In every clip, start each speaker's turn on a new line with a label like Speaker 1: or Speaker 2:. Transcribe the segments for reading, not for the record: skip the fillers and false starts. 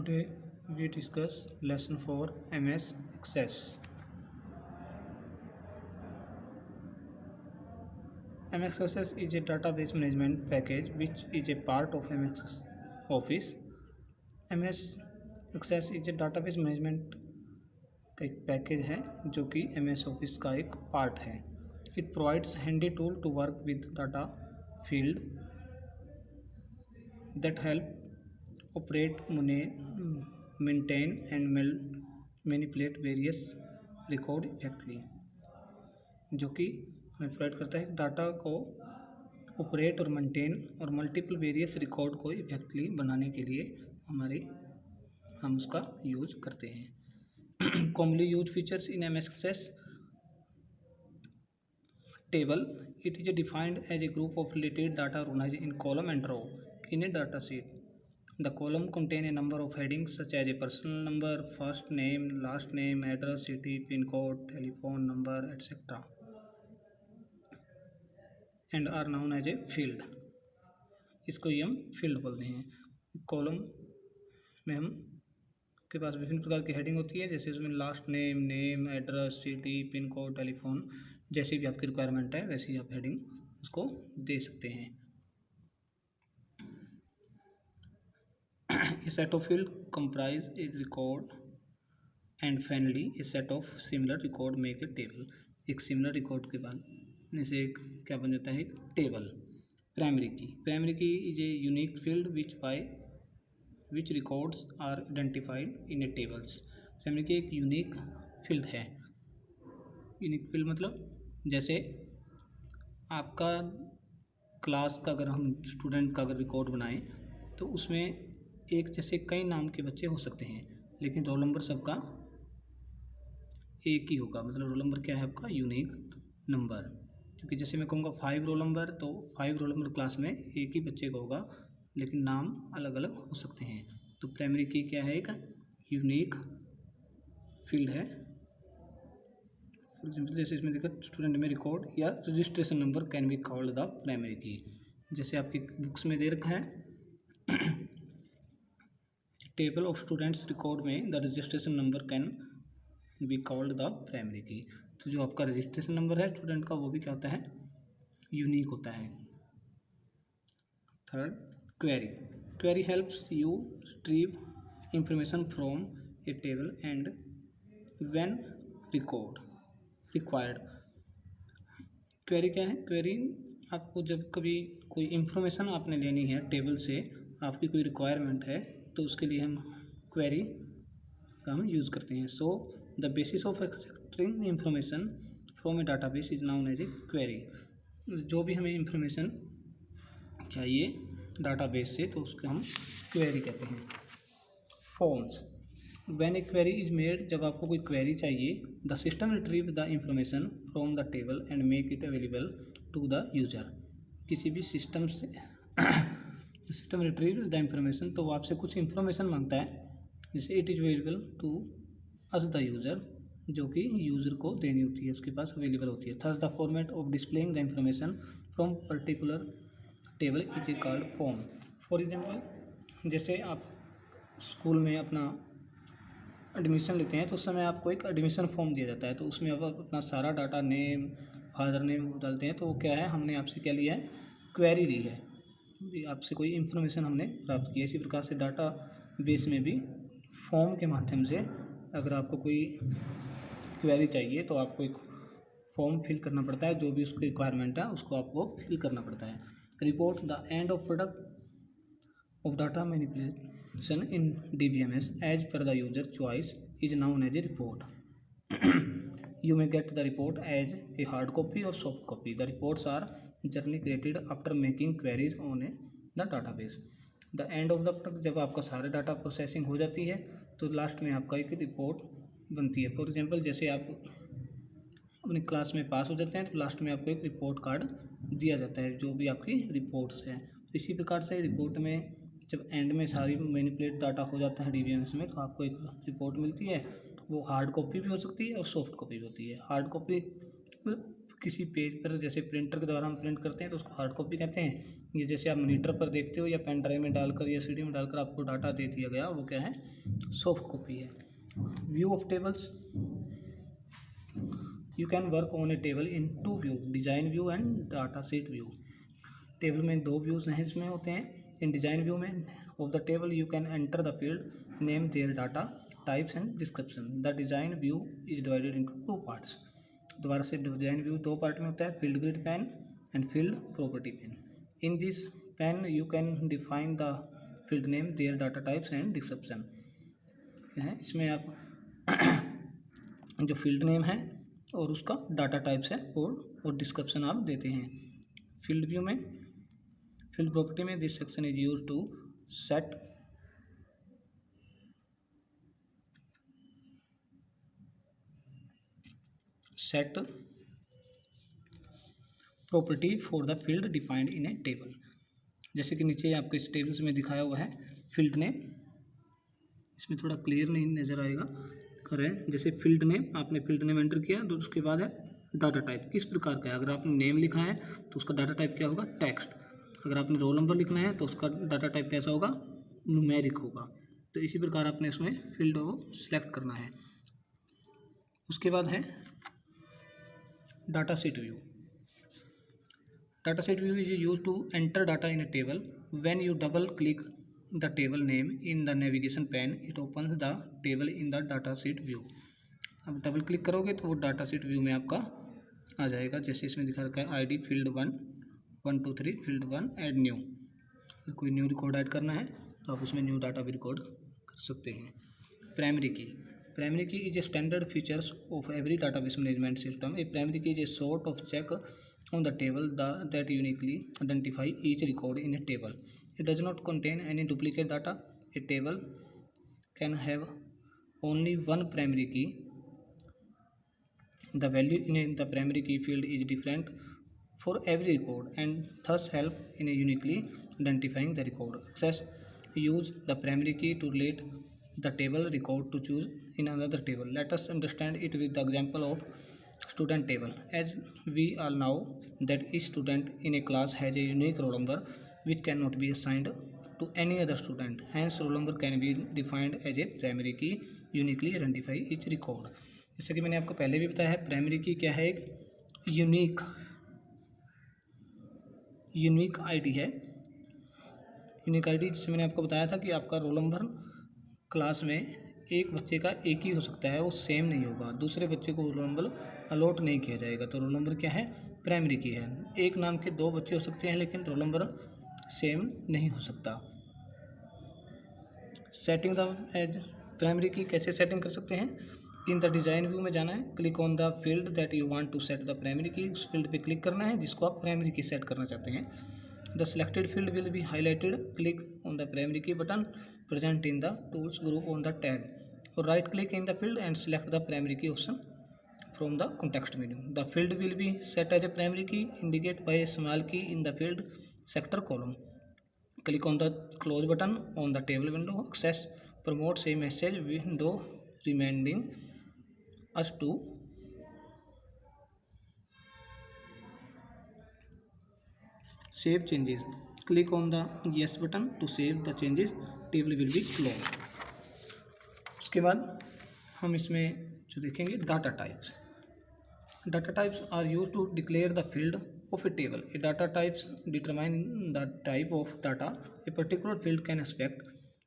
Speaker 1: Today we discuss lesson 4 MS Access. MS Access is a database management package which is a part of MS Office. MS Access is a database management का एक package है जो कि MS Office का एक part है. It provides handy tool to work with data field that help operate, maintain and manipulate various record effectively. जो कि हमें प्रोवाइड करता है डाटा को ऑपरेट और मेंटेन और मल्टीपल वेरियस रिकॉर्ड को इफेक्टली बनाने के लिए हम उसका यूज करते हैं. Commonly use features in MS Access. Table. It is defined as a group of related data organized in column and row in a data sheet. The column contain a number of headings such as a personal number, first name, last name, address, city, pin code, telephone number, etc. and are known as a field. इसको ही हम field बोलते हैं. Column में हम के पास विभिन्न प्रकार की हेडिंग होती है, जैसे उसमें last name, name, address, city, pin code, telephone, जैसी भी आपकी रिक्वायरमेंट है वैसी आप हेडिंग उसको दे सकते हैं. A set of field comprise is record and finally a set of similar record make a table. एक सिमिलर रिकॉर्ड के बाद जैसे एक क्या बन जाता है, एक table. Primary key is a unique field which records are identified in a tables. Primary key एक यूनिक फील्ड है. यूनिक फील्ड मतलब जैसे आपका क्लास का अगर हम स्टूडेंट का अगर रिकॉर्ड बनाएं तो उसमें एक जैसे कई नाम के बच्चे हो सकते हैं, लेकिन रोल नंबर सबका एक ही होगा. मतलब रोल नंबर क्या है आपका, यूनिक नंबर. क्योंकि जैसे मैं कहूँगा 5 रोल नंबर, तो 5 रोल नंबर क्लास में एक ही बच्चे का होगा, लेकिन नाम अलग अलग हो सकते हैं. तो प्राइमरी की क्या है, एक यूनिक फील्ड है. फॉर एग्जाम्पल जैसे इसमें देखा स्टूडेंट में रिकॉर्ड या registration number can be called the primary की. जैसे आपकी बुक्स में दे रखा है टेबल ऑफ स्टूडेंट्स रिकॉर्ड में the registration number can be called the primary की. तो जो आपका रजिस्ट्रेशन नंबर है स्टूडेंट का वो भी क्या होता है, यूनिक होता है. Third, query helps you retrieve information from A table and when required. Query क्या है, क्वेरी आपको जब कभी कोई इंफॉर्मेशन आपने लेनी है टेबल से, आपकी कोई रिक्वायरमेंट है, तो उसके लिए हम क्वेरी का हम यूज़ करते हैं. So the basis of extracting information from a database is known as a query. जो भी हमें इंफॉर्मेशन चाहिए डाटाबेस से तो उसको हम क्वेरी कहते हैं. Forms. When a query is made, जब आपको कोई क्वेरी चाहिए, the system retrieve the information from the table and make it available to the user. किसी भी सिस्टम से सिस्टम रिट्रीव द इंफॉर्मेशन, तो वो आपसे कुछ इंफॉर्मेशन मांगता है, जैसे it is available to us the user, जो कि यूज़र को देनी होती है, उसके पास अवेलेबल होती है. Thus the format of displaying the information from particular table is a called form. For example जैसे आप स्कूल में अपना एडमिशन लेते हैं तो उस समय आपको एक एडमिशन फॉर्म दिया जाता है, तो उसमें आप अपना सारा डाटा, नेम, फादर नेम डालते हैं. तो वो क्या है, हमने आपसे क्या लिया है, क्वेरी ली है, आपसे कोई इन्फॉर्मेशन हमने प्राप्त की है. इसी प्रकार से डाटा बेस में भी फॉर्म के माध्यम से अगर आपको कोई क्वेरी चाहिए तो आपको एक फॉर्म फिल करना पड़ता है, जो भी उसकी रिक्वायरमेंट है उसको आपको फिल करना पड़ता है. Report. The end of product of data manipulation in DBMS as per the user choice is known as a report. You may get the report as a hard copy or soft copy. The reports are generally created after making queries on the database. The end of the product, जब आपका सारे data processing हो जाती है तो last में आपका एक रिपोर्ट बनती है. फॉर एग्जांपल जैसे आप अपनी क्लास में पास हो जाते हैं तो लास्ट में आपको एक रिपोर्ट कार्ड दिया जाता है, जो भी आपकी रिपोर्ट्स हैं. इसी प्रकार से रिपोर्ट में जब एंड में सारी मैनिपुलेट डाटा हो जाता है DBMS में, तो आपको एक रिपोर्ट मिलती है. वो हार्ड कॉपी भी हो सकती है और सॉफ्ट कॉपी भी होती है. हार्ड कॉपी किसी पेज पर जैसे प्रिंटर के द्वारा हम प्रिंट करते हैं तो उसको हार्ड कॉपी कहते हैं। ये जैसे आप मॉनिटर पर देखते हो या पेन ड्राइव में डालकर या सीडी में डालकर आपको डाटा दे दिया गया, वो क्या है, सॉफ्ट कॉपी है। View of tables, you can work on a table in 2 view, design view and data sheet view. Table में 2 व्यूज़ हैं इसमें होते हैं। इन डिज़ाइन व्यू में of the table you can enter the field name, their data types and description. The design view is divided into 2 parts. दोबारा से design view 2 part में होता है, field grid pan and field property pane. In this pane you can define the field name, their data types and description है। इसमें आप जो field name है और उसका डाटा टाइप्स है और डिस्क्रिप्शन आप देते हैं। फील्ड व्यू में, फील्ड प्रॉपर्टी में, this section is use to set property for the field defined in a table. जैसे कि नीचे आपके इस टेबल्स में दिखाया हुआ है फील्ड नेम, इसमें थोड़ा क्लियर नहीं नज़र आएगा करें। जैसे फील्ड नेम, आपने फील्ड नेम एंटर किया तो उसके बाद है डाटा टाइप किस प्रकार का है। अगर आपने नेम लिखा है तो उसका डाटा टाइप क्या होगा, टेक्स्ट। अगर आपने रोल नंबर लिखना है तो उसका डाटा टाइप कैसा होगा, न्यूमेरिक होगा। तो इसी प्रकार आपने इसमें फील्ड को सिलेक्ट करना है। उसके बाद है data sheet view. Data sheet view is use to enter data in a table. When you double click the table name in the navigation pane, it opens the table in the data sheet view. अब double click करोगे तो वो data sheet view में आपका आ जाएगा। जैसे इसमें दिखा रखा है ID field 1 1 2 3 field 1 add new. अगर कोई न्यू रिकॉर्ड ऐड करना है तो आप उसमें न्यू डाटा भी रिकॉर्ड कर सकते हैं। Primary key, primary key is a standard features of every database management system. A primary key is a sort of check on the table that uniquely identify each record in a table. It does not contain any duplicate data. A table can have only one primary key. The value in the primary key field is different for every record and thus help in uniquely identifying the record. Access use the primary key to relate the table record to choose in another table. Let us understand it with the example of student table. As we all know that each student in a class has a unique roll number which cannot be assigned to any other student. Hence roll number can be defined as a primary key uniquely identify each record. जैसे कि मैंने आपको पहले भी बताया है, primary की क्या है, एक यूनिक आईडी है। यूनिक आईडी जिससे मैंने आपको बताया था कि आपका रोल नंबर क्लास में एक बच्चे का एक ही हो सकता है, वो सेम नहीं होगा, दूसरे बच्चे को रोल नंबर अलॉट नहीं किया जाएगा। तो रोल नंबर क्या है, प्राइमरी की है। एक नाम के 2 बच्चे हो सकते हैं लेकिन रोल नंबर सेम नहीं हो सकता। सेटिंग द एज प्राइमरी की कैसे सेटिंग कर सकते हैं, इन द डिज़ाइन व्यू में जाना है, click on the field that you want to set the primary key. उस फील्ड पे क्लिक करना है जिसको आप प्राइमरी की सेट करना चाहते हैं। The selected field will be highlighted. Click on the primary key button present in the tools group on the tab, और right click in the field and select the primary key option from the context menu. The field will be set as a primary key indicated by a small key in the field sector column. Click on the close button on the table window. Access promotes a message window reminding us to save changes. Click on the yes button to save the changes. Table will be closed. उसके बाद हम इसमें जो देखेंगे data types. Data types are used to declare the field of a table. A data types determine the type of data a particular field can expect.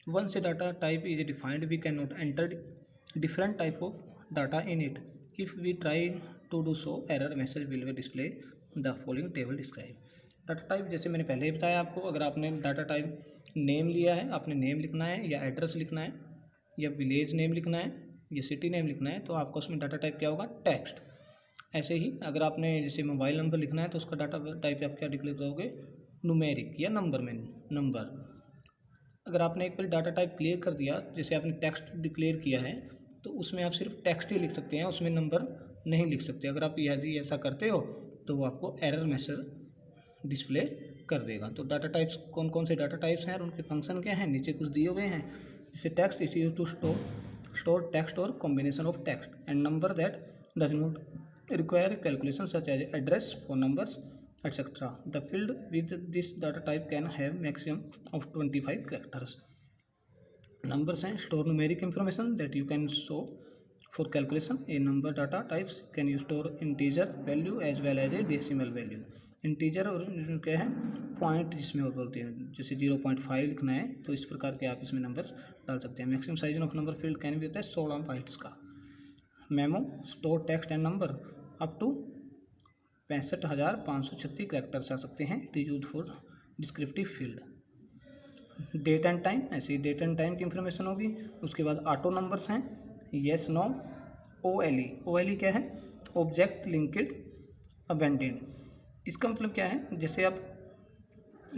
Speaker 1: Once a data type is defined, we cannot enter different type of data in it. If we try to do so, error message will be display the following table describe. Data type जैसे मैंने पहले ही बताया आपको, अगर आपने data type name लिया है, आपने नेम लिखना है या एड्रेस लिखना है या विलेज नेम लिखना है या सिटी नेम लिखना है, तो आपका उसमें डाटा टाइप क्या होगा, टेक्स्ट। ऐसे ही अगर आपने जैसे मोबाइल नंबर लिखना है तो उसका डाटा टाइप आप क्या डिक्लेयर करोगे, न्यूमेरिक या नंबर में नंबर। अगर आपने एक बार डाटा टाइप क्लियर कर दिया, जैसे आपने टेक्स्ट डिक्लेयर किया है, तो उसमें आप सिर्फ टेक्स्ट ही लिख सकते हैं, उसमें नंबर नहीं लिख सकते। अगर आप यदि ऐसा करते हो तो वो आपको एरर मैसेज डिस्प्ले कर देगा। तो डाटा टाइप्स कौन कौन से डाटा टाइप्स हैं और उनके फंक्शन क्या हैं, नीचे कुछ दिए हुए हैं। जैसे text is use to store text और combination of text, and number that does not require calculation such as address, phone numbers, etc. The field with this data type can have maximum of 25 characters. Numbers हैं store numeric information that you can show for calculation. A number data types can you store integer value as well as a decimal value. Integer और क्या है point जिसमें और बोलते हैं, जैसे 0.5 लिखना है तो इस प्रकार के आप इसमें नंबर्स डाल सकते हैं. Maximum size of number field can भी होता है 16 बाइट्स का. Memo store text and number up to 65,536 characters आ सकते हैं. It is use for descriptive field. Date and time, ऐसे ही डेट एंड टाइम की इंफॉर्मेशन होगी. उसके बाद ऑटो नंबर्स हैं, येस नो. OLE क्या है, ऑब्जेक्ट लिंक्ड अबेंडेड. इसका मतलब क्या है, जैसे आप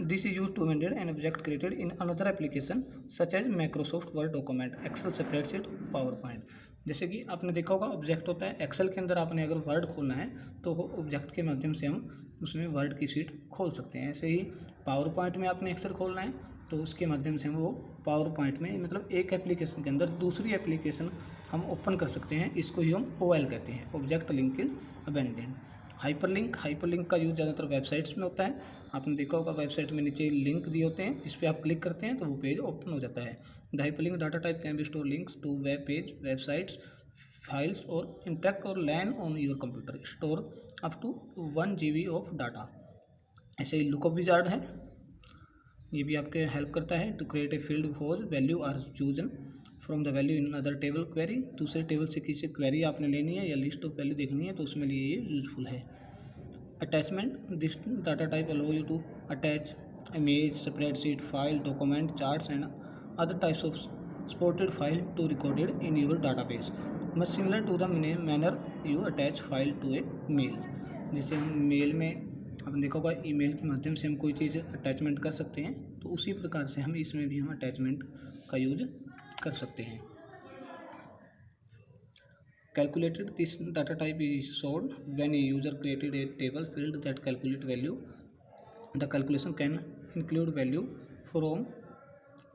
Speaker 1: दिस इज यूज टू अबेंडेड an object created in another application such as Microsoft Word document, Excel, spreadsheet, PowerPoint. जैसे कि आपने देखा होगा ऑब्जेक्ट होता है एक्सेल के अंदर, आपने अगर वर्ड खोलना है तो वो ऑब्जेक्ट के माध्यम से हम उसमें वर्ड की शीट खोल सकते हैं. ऐसे ही पावर पॉइंट में आपने एक्सेल खोलना है तो उसके माध्यम से हम वो पावर पॉइंट में, मतलब एक एप्लीकेशन के अंदर दूसरी एप्लीकेशन हम ओपन कर सकते हैं. इसको ही हम OL कहते हैं, ऑब्जेक्ट लिंक्ड अबेंडेड. हाइपरलिंक का यूज़ ज़्यादातर वेबसाइट्स में होता है. आपने देखा होगा वेबसाइट में नीचे लिंक दिए होते हैं, जिस पे आप क्लिक करते हैं तो वो पेज ओपन हो जाता है. The hyperlink data type can be store links to web page, websites, files और इंटरेक्ट और land on your computer. Store up to 1 GB of data. ऐसे ही लुकअप विजार्ड है, ये भी आपके हेल्प करता है to create a field for value are chosen from the value in other table query. दूसरे टेबल से किसी क्वेरी आपने लेनी है या लिस्ट ऑफ वैल्यू देखनी है तो उसमें लिए ये यूजफुल है. Attachment, this data type allow you to attach image, spreadsheet, file, document, charts and other types of supported file to recorded in your database. Much similar to the manner you attach file to a mail. जैसे हम mail में आपने देखा होगा email के माध्यम से हम कोई चीज़ अटैचमेंट कर सकते हैं, तो उसी प्रकार से हम इसमें भी हम अटैचमेंट का यूज कर सकते हैं. Calculated, this data type is stored when a user created a table field that calculate value. The calculation can include value from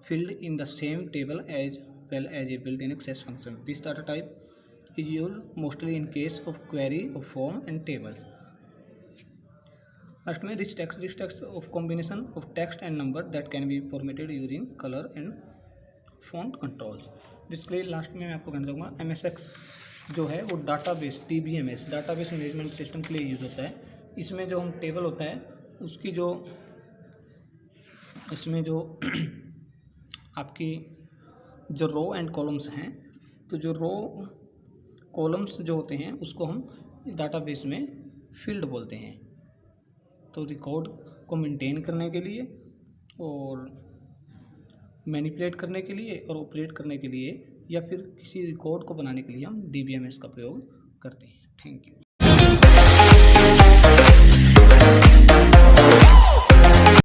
Speaker 1: field in the same table as well as a built-in access function. This data type is used mostly in case of query of form and tables. First में rich text of combination of text and number that can be formatted using color and font controls. Basically last में मैं आपको कहना चाहूँगा MSX जो है वो database, DBMS database management system के लिए यूज़ होता है. इसमें जो हम टेबल होता है उसकी जो इसमें जो आपकी जो रो एंड कॉलम्स हैं, तो जो रो कॉलम्स जो होते हैं उसको हम डाटाबेस में फील्ड बोलते हैं. तो रिकॉर्ड को मेंटेन करने के लिए और मैनिपुलेट करने के लिए और ऑपरेट करने के लिए या फिर किसी रिकॉर्ड को बनाने के लिए हम DBMS का प्रयोग करते हैं. Thank you.